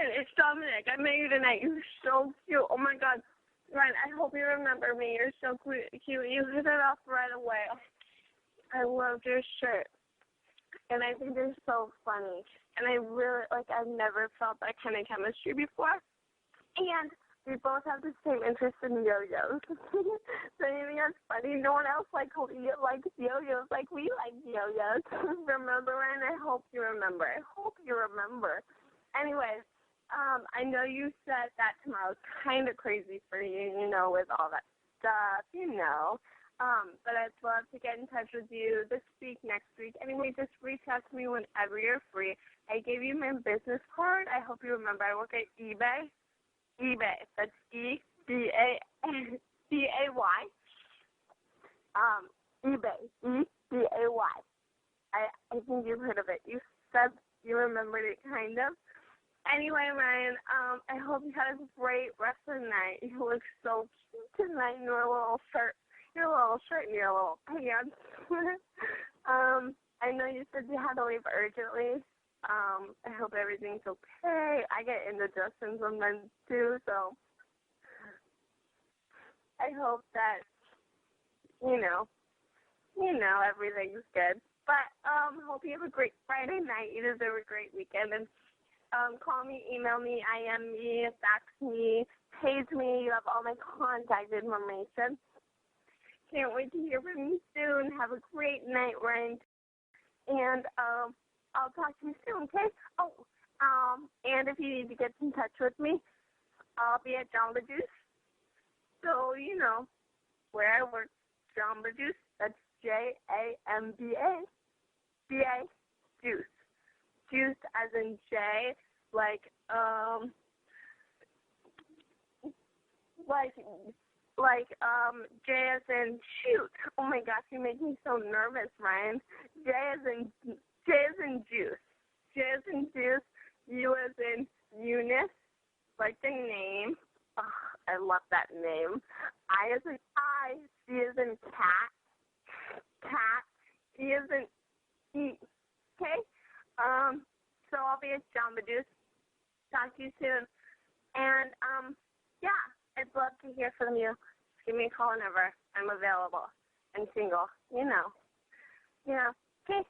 Ryan, it's Dominic. I met you tonight. You're so cute. Oh my God. Ryan, I hope you remember me. You're so cute. You hit it off right away. I loved your shirt. And I think you're so funny. And I really, I've never felt that kind of chemistry before. And we both have the same interest in yo-yos. So I think that's funny. No one else likes yo-yos like we like yo-yos. Remember, Ryan? I hope you remember. Anyways, I know you said that tomorrow's kind of crazy for you, with all that stuff, But I'd love to get in touch with you this week, next week. Anyway, just reach out to me whenever you're free. I gave you my business card. I hope you remember. I work at eBay. That's eBay. eBay. eBay. I think you've heard of it. You said you remembered it, kind of. Anyway, Ryan, I hope you had a great rest of the night. You look so cute tonight in your little shirt and your little pants. I know you said you had to leave urgently. I hope everything's okay. I get indigestion sometimes too, so I hope that, everything's good. But hope you have a great Friday night. You deserve a great weekend. And call me, email me, IM me, fax me, page me. You have all my contact information. Can't wait to hear from you soon. Have a great night, Ryan. And I'll talk to you soon, okay? Oh, and if you need to get in touch with me, I'll be at Jamba Juice. So, where I work, Jamba Juice. That's Jamba. B-A, Juice. Juice as in J, J as in shoot. Oh my gosh, you make me so nervous, Ryan. J as in juice. J as in juice. U as in Eunice, like the name. Oh, I love that name. I as in I. C as in cat. E as in E. Okay? So I'll be at Jamba Juice. Talk to you soon. And, I'd love to hear from you. Just give me a call whenever I'm available and single. Okay?